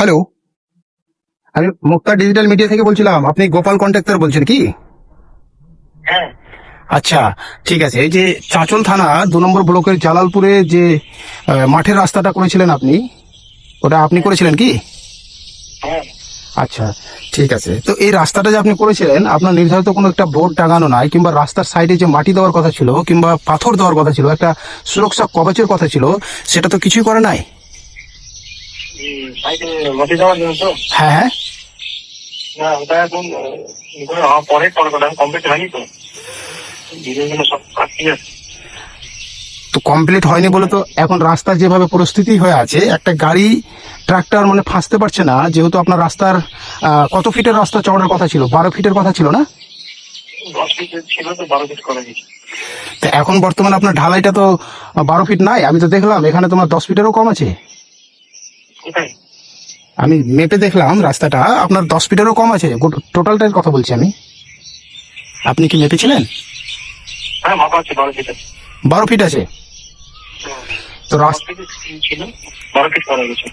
Hello, আমি মুক্তা digital media থেকে বলছিলাম। আপনি গোপাল কন্ট্রাক্টর বলছেন কি? হ্যাঁ। আচ্ছা, ঠিক আছে। এই যে চাঁচল থানা 2 নম্বর ব্লকের জালালপুরে যে মাঠের রাস্তাটা করেছিলেন আপনি, ওটা আপনি করেছিলেন কি? হ্যাঁ। আচ্ছা, ঠিক আছে। তো এই রাস্তাটা যে আপনি করেছিলেন, আপনার নির্ধারিত কোনো একটা বোর্ড টাঙানো নাই, কিংবা রাস্তার সাইডে যে মাটি দেওয়ার কথা ছিল কিংবা পাথর দেওয়ার কথা ছিল, একটা সুরক্ষা কবচের কথা ছিল, সেটা তো কিছুই করে নাই। সাইডে মাটি দেওয়ার জন্য তো হ্যাঁ হ্যাঁ। না, ওটা এখন পরে কথা কমপ্লিট হয়নি তো, বিভিন্ন সব কাজ ঠিক আছে। তো কমপ্লিট হয়নি বলে তো এখন রাস্তার যেভাবে পরিস্থিতি হয়ে আছে, একটা গাড়ি ট্রাক্টর মানে ফাঁসতে পারছে না, যেহেতু আপনার রাস্তার কত ফিটের রাস্তা চওড়ার কথা ছিল? 12 ফিটের কথা ছিল না? 10 ফিট ছিল তো 12 ফিট করে দিয়েছি। তো এখন বর্তমানে আপনার ঢালাইটা তো 12 ফিট নাই। আমি তো দেখলাম এখানে তোমার 10 ফিটেরও কম আছে। কোথায়? আমি মেপে দেখলাম রাস্তাটা আপনার 10 ফিটেরও কম আছে। টোটালটার কথা বলছি আমি। আপনি কি মেপেছিলেন? হ্যাঁ, মাপা আছে 12 ফিট আছে। 12 ফিট আছে। তো 10 ফিট ছিল, 12 ফিট করা গেছে।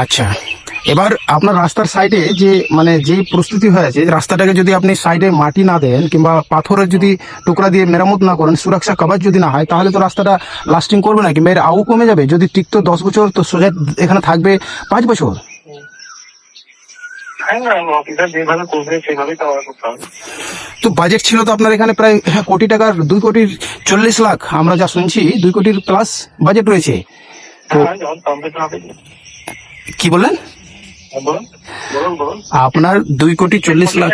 আচ্ছা, এবার আপনার রাস্তার সাইডে যে মানে যে প্রস্তুতি হয়েছে, রাস্তাটাকে যদি আপনি সাইডে মাটি না দেন কিংবা পাথরের যদি টুকরা দিয়ে মেরামত না করেন, সুরক্ষা কভার যদি না হয়, তাহলে তো রাস্তাটা লাস্টিং করবে না, কিংবা এর আউ কমে যাবে। যদি টিকতো 10 বছর, তো সোজা এখানে থাকবে 5 বছর। হ্যাঁ, অফিসার যেভাবে করবে সেভাবেই তো আমার করতে হবে। তো বাজেট ছিল তো আপনার এখানে প্রায় কোটি টাকার, 2,40,00,000। আমরা যা শুনছি 2 কোটির প্লাস বাজেট রয়েছে। তো হ্যাঁ, যখন কমপ্লিট হবে। কি বললেন? হ্যাঁ, বলুন বলুন বলুন। আপনার 2,40,00,000।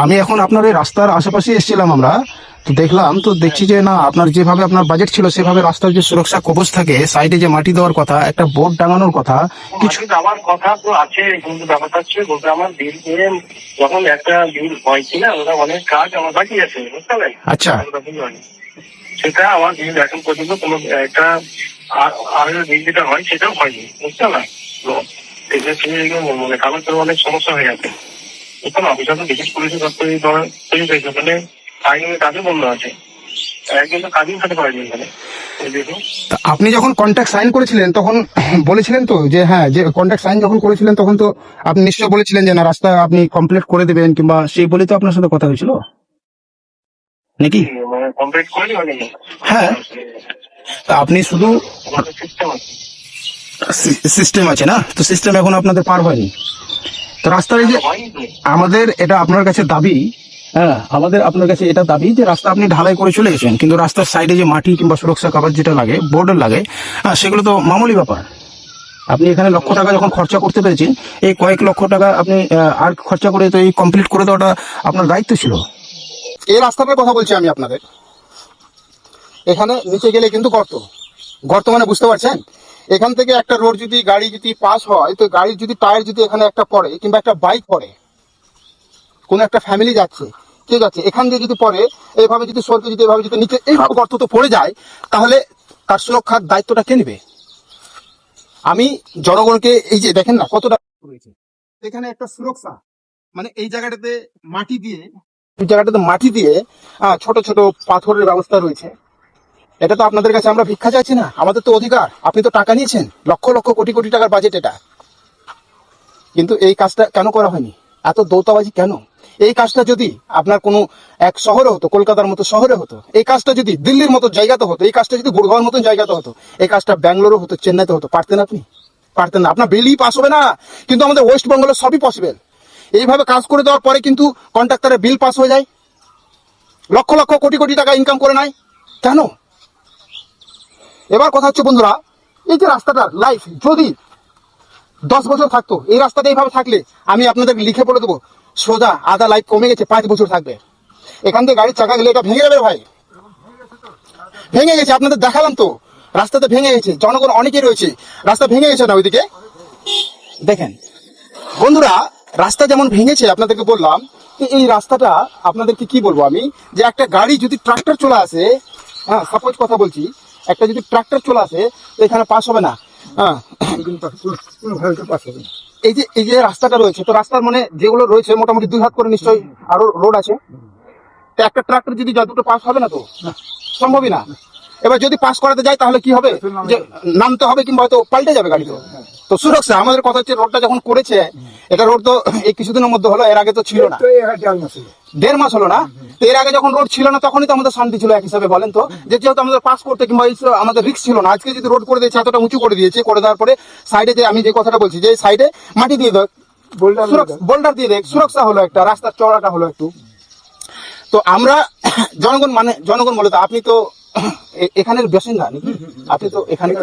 আমি এখন আপনার এই রাস্তার আশেপাশে এসেছিলাম আমরা, তো দেখলাম, তো দেখছি যে না, আপনার যেভাবে আপনার বাজেট ছিল সেভাবে রাস্তার যে সুরক্ষা কবচ থাকে, সাইডে যে মাটি দেওয়ার কথা, একটা বোর্ড টাঙানোর কথা, কিছু। কিছু আমার কথা তো আছে, কিন্তু ব্যাপারটা হচ্ছে বলতে আমার বিল নিয়ে যখন একটা বিল হয় কিনা, ওটা অনেক কাজ আমার বাকি আছে, বুঝতে পারলেন? আচ্ছা। সেটা আমার বিল এখন পর্যন্ত কোনো একটা আর বিল যেটা হয় সেটাও হয়নি, বুঝতে পারলেন? তো এক্ষেত্রে মানে কাগজ অনেক সমস্যা হয়ে গেছে, বুঝতে পারলাম। অফিসার তো ভিজিট করেছে, তৈরি হয়েছে, মানে আইন কাজও বন্ধ আছে, একদিন তো কাজই উঠাতে পারেনি এখানে। তা আপনি যখন কন্ট্রাক্ট সাইন করেছিলেন তখন বলেছিলেন তো যে হ্যাঁ, যে কন্ট্রাক্ট সাইন যখন করেছিলেন তখন তো আপনি নিশ্চয় বলেছিলেন যে না, রাস্তা আপনি কমপ্লিট করে দেবেন, কিংবা সেই বলে তো আপনার সাথে কথা হয়েছিল নাকি? মানে কমপ্লিট করেনি মানে হ্যাঁ। তা আপনি শুধু সিস্টেম আছে। সিস্টেম আছে না, তো সিস্টেম এখন আপনাদের পার হয়নি। তো রাস্তার এই যে হয়নি তো। আমাদের এটা আপনার কাছে দাবি, হ্যাঁ, আমাদের আপনার কাছে এটা দাবি যে রাস্তা আপনি ঢালাই করে চলে গেছেন, কিন্তু রাস্তার সাইডে যে মাটি কিংবা সুরক্ষা কভার যেটা লাগে, বোর্ডের লাগে, হ্যাঁ, সেগুলো তো মামুলি ব্যাপার। আপনি এখানে লক্ষ টাকা যখন খরচা করতে পেরেছেন, এই কয়েক লক্ষ টাকা আপনি আর খরচা করে তো এই কমপ্লিট করে দেওয়াটা আপনার দায়িত্ব ছিল। এই রাস্তাটার কথা বলছি আমি আপনাদের। এখানে নিচে গেলে কিন্তু গর্ত, গর্ত মানে বুঝতে পারছেন? এখান থেকে একটা রোড যদি গাড়ি যদি পাস হয়, তো গাড়ির যদি টায়ার যদি এখানে একটা পড়ে কিংবা একটা বাইক পড়ে, কোনো একটা ফ্যামিলি যাচ্ছে, ঠিক আছে, এখান দিয়ে যদি পড়ে, এইভাবে যদি সরকে যদি এভাবে যদি নিচে এইভাবে গর্ত তো পড়ে যায়, তাহলে তার সুরক্ষার দায়িত্বটা কে নেবে? আমি জনগণকে, এই যে দেখেন না কতটা রয়েছে এখানে একটা সুরক্ষা, মানে এই জায়গাটাতে মাটি দিয়ে, এই জায়গাটাতে মাটি দিয়ে ছোট ছোট পাথরের ব্যবস্থা রয়েছে। এটা তো আপনাদের কাছে আমরা ভিক্ষা চাইছি না, আমাদের তো অধিকার। আপনি তো টাকা নিয়েছেন, লক্ষ লক্ষ কোটি কোটি টাকার বাজেট এটা, কিন্তু এই কাজটা কেন করা হয়নি? এত দৌতাবাজি কেন? এই কাজটা যদি আপনার কোনো এক শহরে হতো, কলকাতার মতো শহরে হতো, এই কাজটা যদি দিল্লির মতো জায়গাতে হতো, এই কাজটা যদি গুড়গাঁওয়ের মতো জায়গাতে হতো, এই কাজটা ব্যাঙ্গালোরও হতো, চেন্নাইতে হতো, পারতেন আপনি? পারতেন না। আপনার বিলই পাস হবে না, কিন্তু আমাদের ওয়েস্ট বেঙ্গলের সবই পসিবল। এইভাবে কাজ করে দেওয়ার পরে কিন্তু কন্ট্রাক্টরের বিল পাস হয়ে যায়, লক্ষ লক্ষ কোটি কোটি টাকা ইনকাম করে নেয়। কেন? এবার কথা হচ্ছে বন্ধুরা, এই যে রাস্তাটার লাইফ যদি 10 বছর থাকতো, এই রাস্তাটা এইভাবে থাকলে আমি আপনাদের লিখে বলে দেবো, সোজা আধা লাইফ কমে গেছে, 5 বছর থাকবে। এখান থেকে গাড়ির চাকা গেলে এটা ভেঙে যাবে ভাই, ভেঙে গেছে। আপনাদের দেখালাম তো, রাস্তাতে ভেঙে গেছে, জনগণ অনেকেই রয়েছে, রাস্তা ভেঙে গেছে না ওইদিকে দেখেন বন্ধুরা। রাস্তা যেমন ভেঙেছে আপনাদেরকে বললাম, এই রাস্তাটা আপনাদেরকে কি বলবো আমি, যে একটা গাড়ি যদি ট্রাক্টর চলে আসে, হ্যাঁ সাপোজ কথা বলছি, একটা যদি ট্রাক্টর চলে আসে, তো এখানে পাস হবে না। হ্যাঁ, এই যে রাস্তাটা রয়েছে, তো রাস্তার মানে যেগুলো রয়েছে মোটামুটি 2 হাত করে নিশ্চয়ই আরো রোড আছে, তো একটা ট্রাক্টর যদি যতটা পাস হবে না, তো সম্ভবই না। এবার যদি পাস করাতে যাই তাহলে কি হবে, যে নামতে হবে কিংবা হয়তো পাল্টে যাবে গাড়ি। তো সুরক্ষা আমাদের কথা হচ্ছে, রোডটা যখন করেছে, এটা রোড তো এই কিছুদিনের মধ্যে হলো, এর আগে তো ছিল না, 1.5 মাস হলো না। তো এর আগে যখন রোড ছিল না তখনই তো আমাদের শান্তি ছিল এক হিসাবে, বলেন তো, যে যেহেতু আমাদের পাস করতে কিংবা আমাদের রিস্ক ছিল না। আজকে যদি রোড করে দিয়েছে, এতটা উঁচু করে দিয়েছে, করে দেওয়ার পরে সাইডে যে আমি যে কথাটা বলছি, যে সাইডে মাটি দিয়ে দেয়, বোল্ডার দিয়ে দেয়, সুরক্ষা হলো একটা, রাস্তার চওড়াটা হলো একটু। তো আমরা জনগণ বলে তো, আপনি তো এখানের বাসিন্দা নাকি? আপনি তো এখানে,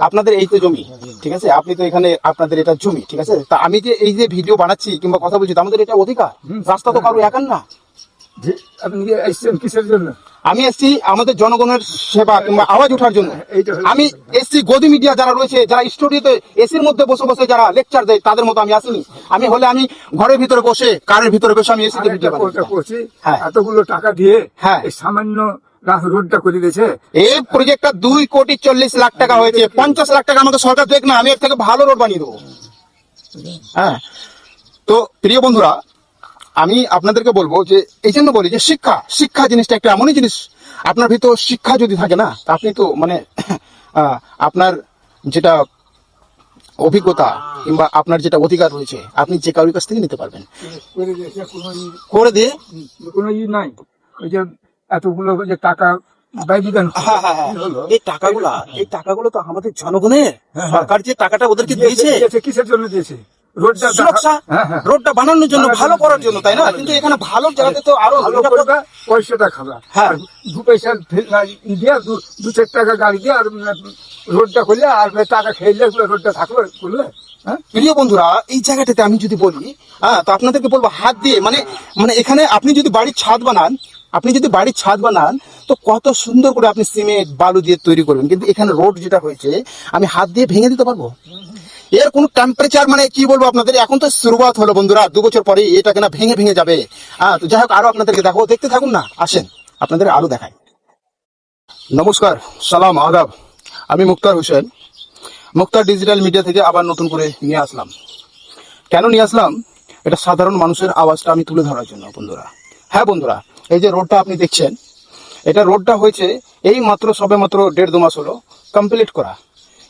আপনাদের এই তো জমি, ঠিক আছে, আপনি তো এখানে, আপনাদের এটা জমি, ঠিক আছে। তা আমি যে এই যে ভিডিও বানাচ্ছি কিংবা কথা বলছি, তো আমাদের এটা অধিকার, রাস্তা তো কারো একার না। আপনি এসছেন কিসের জন্য? আমি এসছি আমাদের জনগণের সেবা কিংবা আওয়াজ ওঠার জন্য। আমি এসছি গদি মিডিয়া যারা রয়েছে, যারা স্টুডিওতে এসির মধ্যে বসে বসে যারা লেকচার দেয়, তাদের মতো আমি আসিনি। আমি হলে আমি ঘরের ভিতরে বসে, কারের ভিতরে বসে আমি এসিতে ভিডিও বানাচ্ছি। হ্যাঁ, এতগুলো টাকা দিয়ে হ্যাঁ, এই সামান্য রোডটা করে দিয়েছে। এই প্রজেক্টটা 2,40,00,000 টাকা হয়েছে। 50 লাখ টাকা আমাকে সরকার দেখ না, আমি এর থেকে ভালো রোড বানিয়ে দেবো। হ্যাঁ, তো প্রিয় বন্ধুরা, আমি আপনাদেরকে বলবো যে এই জন্য বলি যে শিক্ষা জিনিসটা একটা এমনই জিনিস, আপনার ভিতর শিক্ষা যদি থাকে না, তা আপনি তো মানে আপনার যেটা অভিজ্ঞতা কিংবা আপনার যেটা অধিকার রয়েছে, আপনি যে কারোর কাছ থেকে নিতে পারবেন। করে দিয়ে কোনো ই নাই, ওই যে এতগুলো যে টাকা ব্যয়বিধান। এই টাকাগুলো তো আমাদের জনগণের, সরকার যে টাকাটা ওদেরকে দিয়েছে, কিসের জন্য দিয়েছে? রোডটা সুরক্ষা, রোডটা বানানোর জন্য, ভালো করার জন্য, তাই না? কিন্তু এখানে ভালো জায়গাতে তো আরো ভালো করবে, পয়সাটা খাবা। হ্যাঁ, 2 পয়সা দিয়ে 2-4 টাকা গাড়ি দিয়ে আর রোডটা করলে, আর টাকা খেলে রোডটা থাকলো করলে। প্রিয় বন্ধুরা, এই জায়গাটাতে আমি যদি বলি, তো আপনাদেরকে বলবো হাত দিয়ে, মানে এখানে আপনি যদি বাড়ির ছাদ বানান, তো কত সুন্দর করে আপনি সিমেন্ট বালু দিয়ে তৈরি করবেন, কিন্তু এখানে রোড যেটা হয়েছে, আমি হাত দিয়ে ভেঙে দিতে পারবো? এর কোন টেম্পারেচার, মানে কি বলবো আপনাদের, এখন তো শুরুয়াত হলো বন্ধুরা, 2 বছর পরে এটা কেনা ভেঙে যাবে। তো যাই হোক, আরো আপনাদেরকে দেখাবো, দেখতে থাকুন না, আসেন আপনাদের আরো দেখাই। নমস্কার, সালাম, আদাব, আমি মুক্তার হোসেন, মুক্তার ডিজিটাল মিডিয়া থেকে আবার নতুন করে নিয়ে আসলাম। কেন নিয়ে আসলাম? এটা সাধারণ মানুষের আওয়াজটা আমি তুলে ধরার জন্য বন্ধুরা। হ্যাঁ বন্ধুরা, এই যে রোডটা আপনি দেখছেন, এটা রোডটা হয়েছে এই মাত্র সবে মাত্র 1.5-2 মাস হলো কমপ্লিট করা।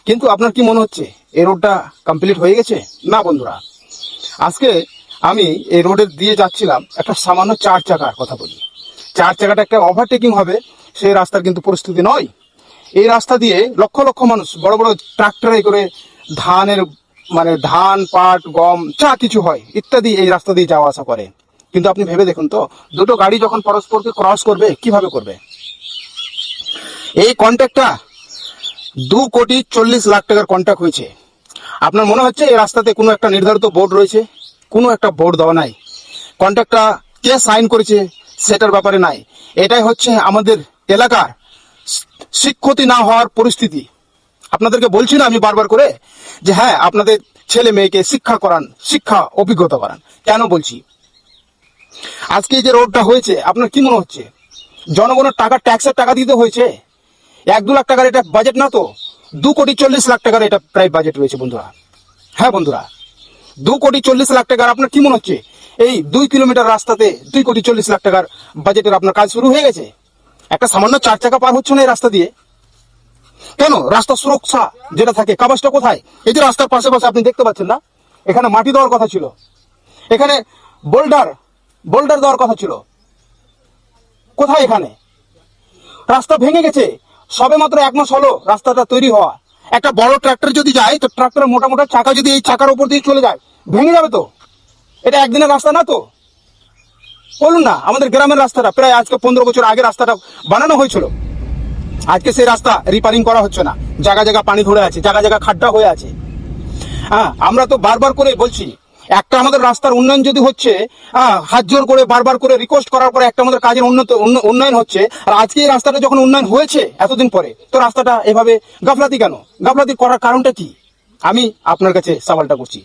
কিন্তু আপনার কি মনে হচ্ছে এই রোডটা কমপ্লিট হয়ে গেছে? না বন্ধুরা, আজকে আমি এই রোডের দিয়ে যাচ্ছিলাম, একটা সামান্য 4 চাকার কথা বলি, 4 চাকাটা একটা ওভারটেকিং হবে, সেই রাস্তার কিন্তু পরিস্থিতি নয়। এই রাস্তা দিয়ে লক্ষ লক্ষ মানুষ বড় বড় ট্রাক্টরে করে ধান, পাট, গম, যা কিছু হয় ইত্যাদি এই রাস্তা দিয়ে যাওয়া আসা করে। কিন্তু আপনি ভেবে দেখুন তো, দুটো গাড়ি যখন পরস্পরকে ক্রস করবে, কিভাবে করবে? এই কন্ট্রাক্টটা 2,40,00,000 টাকার কন্ট্রাক্ট হয়েছে। আপনার মনে হচ্ছে এই রাস্তাতে কোনো একটা নির্ধারিত বোর্ড রয়েছে? কোনো একটা বোর্ড দেওয়া নাই। কন্ট্রাক্টটা কে সাইন করেছে সেটার ব্যাপারে নাই। এটাই হচ্ছে আমাদের এলাকার শিক্ষিত না হওয়ার পরিস্থিতি। আপনাদেরকে বলছি না আমি বারবার করে যে হ্যাঁ, আপনাদের ছেলে মেয়েকে শিক্ষা অভিজ্ঞতা করান। কেন বলছি? আজকে যে রোডটা হয়েছে, আপনার কি মনে হচ্ছে জনগণের টাকা, ট্যাক্সের টাকা দিতে হয়েছে? 1-2 লাখ টাকার এটা বাজেট না তো, 2,40,00,000 টাকার এটা প্রায় বাজেট রয়েছে বন্ধুরা। হ্যাঁ বন্ধুরা, 2,40,00,000 টাকার, আপনার কি মনে হচ্ছে এই 2 কিলোমিটার রাস্তাতে 2,40,00,000 টাকার বাজেটের আপনার কাজ শুরু হয়ে গেছে? একটা সামান্য 4 চাকা পার হচ্ছে না এই রাস্তা দিয়ে? কেন? রাস্তা সুরক্ষা যেটা থাকে, কাগজটা কোথায়? এই যে রাস্তার পাশে আপনি দেখতে পাচ্ছেন না, এখানে মাটি দেওয়ার কথা ছিল, এখানে বোল্ডার দেওয়ার কথা ছিল, কোথায়? এখানে রাস্তা ভেঙে গেছে, সবে মাত্র 1 মাস হলো রাস্তাটা তৈরি হওয়া। একটা বড় ট্রাক্টর যদি যায়, তো ট্রাক্টরের মোটা চাকা যদি এই চাকার উপর দিয়ে চলে যায়, ভেঙে যাবে তো। এটা একদিনের রাস্তা না তো, বলুন না। আমাদের গ্রামের রাস্তাটা প্রায় আজকে 15 বছর আগে রাস্তাটা বানানো হয়েছিল, আজকে সেই রাস্তা রিপেয়ারিং করা হচ্ছে না, জায়গা পানি ধরে আছে, জায়গা খাড্ডা হয়ে আছে। হ্যাঁ, আমরা তো বারবার করে বলছি, একটা আমাদের রাস্তার উন্নয়ন যদি হচ্ছে, হাত জোর করে বারবার করে রিকোয়েস্ট করার পরে একটা আমাদের কাজের উন্নয়ন হচ্ছে, আর আজকে এই রাস্তাটা যখন উন্নয়ন হয়েছে এতদিন পরে, তো রাস্তাটা এভাবে গাফলাতি কেন? গাফলাতি করার কারণটা কি? আমি আপনার কাছে সওয়ালটা করছি।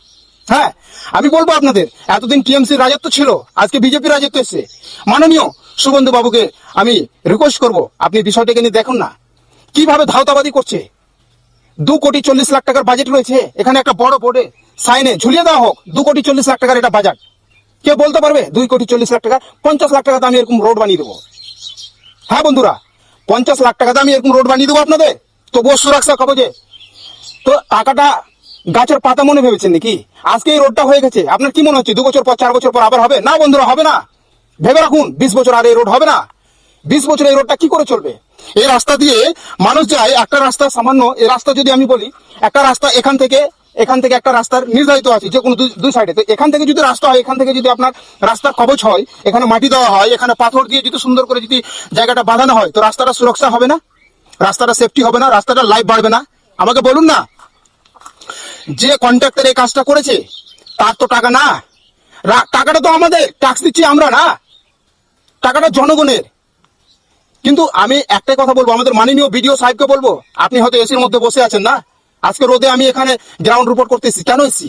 হ্যাঁ, আমি বলবো আপনাদের, এতদিন টিএমসির রাজত্ব ছিল, আজকে বিজেপির রাজত্ব এসছে। মাননীয় সুবন্ধু বাবুকে আমি রিকোয়েস্ট করব, আপনি বিষয়টাকে নিয়ে দেখুন না কিভাবে ধাওতাবাদি করছে। 2,40,00,000 টাকার বাজেট রয়েছে, এখানে একটা বড় বোর্ডে সাইনে ঝুলিয়ে দেওয়া হোক 2,40,00,000 টাকার এটা বাজেট। কে বলতে পারবে 2,40,00,000 টাকা? 50 লাখ টাকা আমি এরকম রোড বানিয়ে দেবো? হ্যাঁ বন্ধুরা, 50 লাখ টাকাতে আমি এরকম রোড বানিয়ে দেবো আপনাদের, তবুও সুরক্ষা কবজে। তো টাকাটা গাছের পাতা মনে ভেবেছেন নাকি? আজকে এই রোডটা হয়ে গেছে, আপনার কি মনে হচ্ছে 2 বছর পর 4 বছর পর আবার হবে? না বন্ধুরা, হবে না। ভেবে রাখুন, 20 বছর আর এই রোড হবে না। 20 বছর এই রোডটা কি করে চলবে? এই রাস্তা দিয়ে মানুষ যায়, একটা রাস্তা সামান্য, এই রাস্তা যদি আমি বলি, একটা রাস্তা এখান থেকে একটা রাস্তার নির্ধারিত আছে যে কোনো দুই সাইডে। তো এখান থেকে যদি রাস্তা হয়, এখান থেকে যদি আপনার রাস্তার কবচ হয়, এখানে মাটি দেওয়া হয়, এখানে পাথর দিয়ে যদি সুন্দর করে যদি জায়গাটা বাঁধানো হয়, তো রাস্তাটা সুরক্ষা হবে না, রাস্তাটা সেফটি হবে না, রাস্তাটা লাইফ বাড়বে না? আমাকে বলুন না। যে কন্ট্রাক্টর এই কাজটা করেছে তার তো টাকা না, টাকাটা তো আমাদের, ট্যাক্স দিচ্ছি আমরা না, টাকাটা জনগণের। কিন্তু আমি একটাই কথা বলবো, আমাদের মাননীয় বিডিও সাহেবকে বলবো, আপনি হয়তো এসির মধ্যে বসে আছেন না, আজকে রোদে আমি এখানে গ্রাউন্ড রিপোর্ট করতে এসেছি। কেন এসেছি?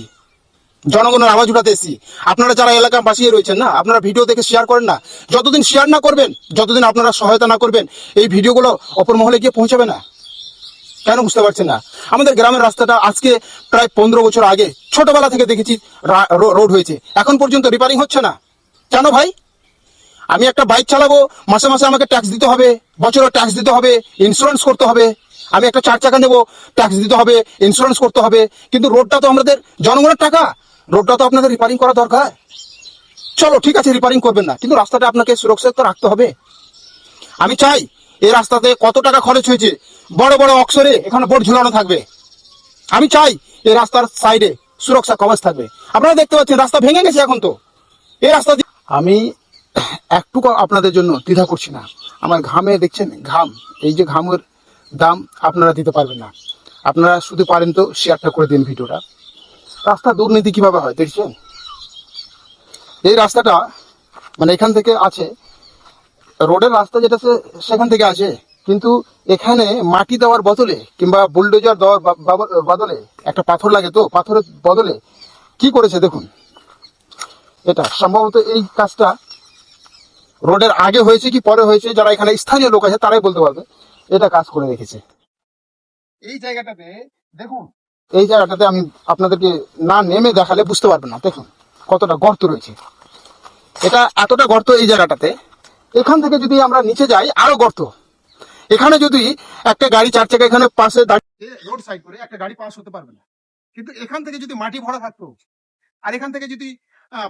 জনগণের আওয়াজ উঠাতে এসেছি। আপনারা যারা এলাকা বাসিয়ে রয়েছেন না, আপনারা ভিডিও দেখে শেয়ার করেন না। যতদিন শেয়ার না করবেন, যতদিন আপনারা সহায়তা না করবেন, এই ভিডিওগুলো অপর মহলে গিয়ে পৌঁছাবে না। কেন বুঝতে পারছেন না? আমাদের গ্রামের রাস্তাটা আজকে প্রায় 15 বছর আগে ছোটবেলা থেকে দেখেছি রোড হয়েছে, এখন পর্যন্ত রিপেয়ারিং হচ্ছে না। কেন ভাই? আমি একটা বাইক চালাবো, মাসে মাসে আমাকে ট্যাক্স দিতে হবে, বছরে ট্যাক্স দিতে হবে, ইন্স্যুরেন্স করতে হবে। আমি একটা 4 চাকা নেবো, ট্যাক্স দিতে হবে, ইন্স্যুরেন্স করতে হবে। কিন্তু রোডটা তো আমাদের জনগণের টাকা, রোডটা তো আপনাদের রিপেয়ারিং করা দরকার। চলো ঠিক আছে, রিপেয়ারিং করবেন না, কিন্তু রাস্তাটা আপনাকে সুরক্ষিত রাখতে হবে। আমি চাই এই রাস্তাতে কত টাকা খরচ হয়েছে, বড় বড় অক্ষরে এখানে বোর্ড ঝুলানো থাকবে। আমি চাই এই রাস্তার সাইডে সুরক্ষা কবচ থাকবে। আপনারা দেখতে পাচ্ছেন রাস্তা ভেঙে গেছে এখন। তো এই রাস্তা আমি একটুকু আপনাদের জন্য দ্বিধা করছি না। আমার ঘামে দেখছেন ঘাম, এই যে ঘামের দাম আপনারা দিতে পারবেন না। আপনারা শুধু পারেন তো শেয়ারটা করে দিন ভিডিওটা। রাস্তা দুর্নীতি কিভাবে হয় দেখছেন? এই রাস্তাটা মানে এখান থেকে আছে, রোডের রাস্তা যেটা সেখান থেকে আছে, কিন্তু এখানে মাটি দেওয়ার বদলে কিংবা বুলডোজার দেওয়ার বদলে একটা পাথর লাগে, তো পাথরের বদলে কি করেছে দেখুন। এটা সম্ভবত এই কাজটা রোডের আগে হয়েছে কি পরে হয়েছে, যারা এখানে স্থানীয় লোক আছে তারাই বলতে পারবে। এটা কাজ করে রেখেছে এই জায়গাটাতে। দেখুন এই জায়গাটাতে আমি আপনাদেরকে না নেমে দেখালে বুঝতে পারবেন না। দেখুন কতটা গর্ত রয়েছে, এটা এতটা গর্ত এই জায়গাটাতে। এখান থেকে যদি আমরা নিচে যাই আরো গর্ত। এখানে যদি একটা গাড়ি 4 চাকা এখানে পাশে দাঁড়িয়ে রোড সাইড করে একটা গাড়ি পাস হতে পারবে না, কিন্তু এখান থেকে যদি মাটি ভরা থাকতো আর এখান থেকে যদি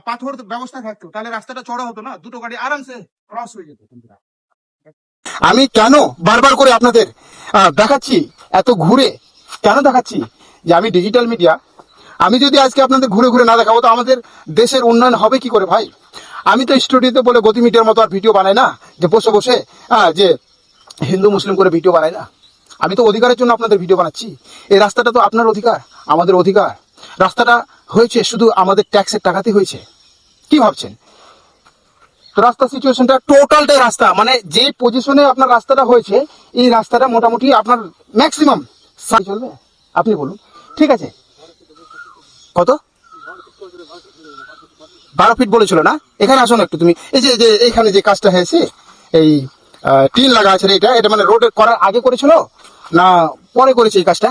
পাথর ব্যবস্থা থাকতো, তাহলে রাস্তাটা চড়া হতো না, দুটো গাড়ি আরামসে ক্রস হয়ে যেত। আমি কেন বারবার করে আপনাদের দেখাচ্ছি, এত ঘুরে কেন দেখাচ্ছি, যে আমি ডিজিটাল মিডিয়া, আমি যদি আজকে আপনাদের ঘুরে ঘুরে না দেখাবো তো আমাদের দেশের উন্নয়ন হবে কি করে ভাই? আমি তো স্টুডিওতে বলে গতি মিডিয়ার মতো আর ভিডিও বানাই না, যে বসে বসে যে হিন্দু মুসলিম করে ভিডিও বানাই না। আমি তো অধিকারের জন্য আপনাদের ভিডিও বানাচ্ছি। এই রাস্তাটা তো আপনার অধিকার, আমাদের অধিকার। রাস্তাটা হয়েছে শুধু আমাদের ট্যাক্সের টাকাতে হয়েছে। কি ভাবছেন? তো রাস্তা সিচুয়েশনটা টোটালটাই রাস্তা, মানে যে পজিশনে আপনার রাস্তাটা হয়েছে, এই রাস্তাটা মোটামুটি আপনার ম্যাক্সিমাম চলবে। আপনি বলুন ঠিক আছে কত? 12 ফিট বলেছিল না? এখানে আসো না একটু তুমি। এই যে এখানে যে কাজটা হয়েছে, এই টিন লাগা আছে, এটা মানে রোড করার আগে করেছিল না পরে করেছে এই কাজটা?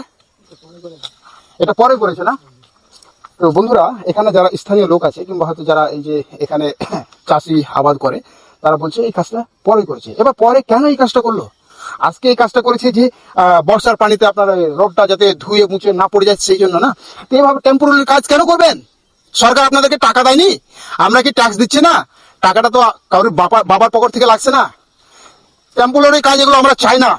এটা পরে করেছে না? তো বন্ধুরা, এখানে যারা স্থানীয় লোক আছে কিংবা হয়তো যারা এই যে এখানে চাষি আবাদ করে, তারা বলছে এই কাজটা পরে করেছে। এবার পরে কেন এই কাজটা করলো? আজকে এই কাজটা করেছে যে বর্ষার পানিতে আপনার রোডটা যাতে ধুয়ে মুছে না পড়ে যাচ্ছে সেই জন্য না। তো এইভাবে টেম্পোরারি কাজ কেন করবেন? সরকার আপনাদেরকে টাকা দেয়নি? আমরা কি ট্যাক্স দিচ্ছি না? টাকাটা তো কারোর বাবার পকেট থেকে লাগছে না। টেম্পোরারি কাজ এগুলো আমরা চাই না।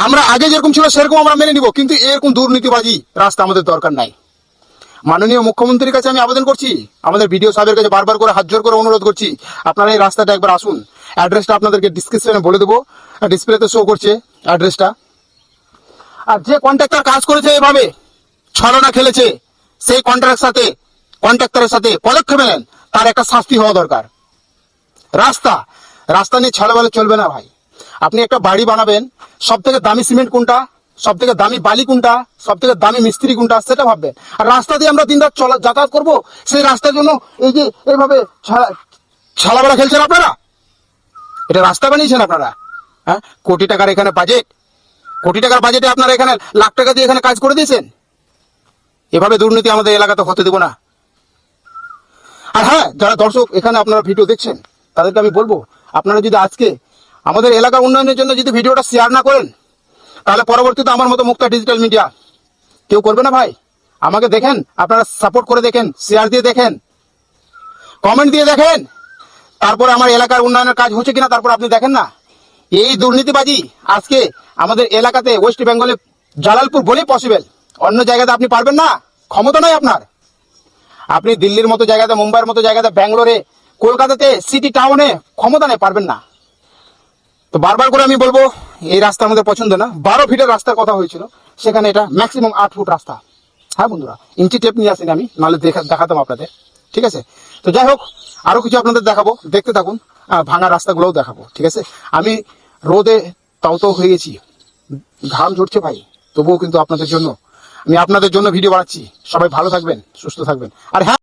আমরা আগে যেরকম ছিল সেরকম আমরা মেনে নিব, কিন্তু এরকম দুর্নীতিবাজি রাস্তা আমাদের দরকার নাই। মাননীয় মুখ্যমন্ত্রীর কাছে আমি আবেদন করছি, আমাদের বিডিও সাহেবের কাছে বারবার করে হাত জোর করে অনুরোধ করছি, আপনারা এই রাস্তাটা একবার আসুন। অ্যাড্রেসটা আপনাদেরকে ডিসক্রিপশনে বলে দেবো, ডিসপ্লেতে শো করছে অ্যাড্রেসটা। আর যে কন্ট্রাক্টর কাজ করেছে এভাবে ছলনা খেলেছে, সেই কন্ট্রাক্টরের সাথে পদক্ষেপ নেন, তার একটা শাস্তি হওয়া দরকার। রাস্তা নিয়ে ছলবেলা চলবে না ভাই। আপনি একটা বাড়ি বানাবেন, সব থেকে দামি সিমেন্ট কোনটা, সব থেকে দামি বালি কোনটা, সব থেকে দামি মিস্ত্রি কোনটা, সেটা ভাববেন। আর রাস্তা দিয়ে আমরা দিনরাত যাতায়াত করবো, সেই রাস্তার জন্য এই যে এইভাবে ছালাবেলা খেলছেন আপনারা। এটা রাস্তা বানিয়েছেন আপনারা? হ্যাঁ, কোটি টাকার এখানে বাজেট, কোটি টাকার বাজেটে আপনারা এখানে লাখ টাকা দিয়ে এখানে কাজ করে দিয়েছেন। এভাবে দুর্নীতি আমাদের এলাকাতে হতে দেবো না। আর হ্যাঁ, যারা দর্শক এখানে আপনারা ভিডিও দেখছেন, তাদেরকে আমি বলবো, আপনারা যদি আজকে আমাদের এলাকার উন্নয়নের জন্য যদি ভিডিওটা শেয়ার না করেন, তাহলে পরবর্তীতে আমার মতো মুক্তা ডিজিটাল মিডিয়া কেউ করবে না ভাই। আমাকে দেখেন, আপনারা সাপোর্ট করে দেখেন, শেয়ার দিয়ে দেখেন, কমেন্ট দিয়ে দেখেন, তারপরে আমার এলাকার উন্নয়নের কাজ হচ্ছে কিনা তারপর আপনি দেখেন না। এই দুর্নীতিবাজি আজকে আমাদের এলাকাতে ওয়েস্ট বেঙ্গলে জালালপুর বলেই পসিবল, অন্য জায়গাতে আপনি পারবেন না, ক্ষমতা নাই আপনার। আপনি দিল্লির মতো জায়গাতে, মুম্বাইয়ের মতো জায়গাতে, ব্যাঙ্গালোরে, কলকাতাতে, সিটি টাউনে ক্ষমতা নেই, পারবেন না। তো বারবার করে আমি বলবো, এই রাস্তা আমাদের পছন্দ না। 12 ফিটের রাস্তার কথা হয়েছিল, সেখানে এটা ম্যাক্সিমাম 8 ফুট রাস্তা। হ্যাঁ বন্ধুরা, ইঞ্চি টেপ নিয়ে আসেন, আমি নাহলে দেখাতাম আপনাদের। ঠিক আছে, তো যাই হোক, আরো কিছু আপনাদের দেখাবো, দেখতে থাকুন। ভাঙা রাস্তাগুলোও দেখাবো, ঠিক আছে। আমি রোদে তাও হয়ে গেছি, ঘাম ঝরছে ভাই, তবুও কিন্তু আপনাদের জন্য, আমি আপনাদের জন্য ভিডিও বানাচ্ছি। সবাই ভালো থাকবেন, সুস্থ থাকবেন। আর হ্যাঁ,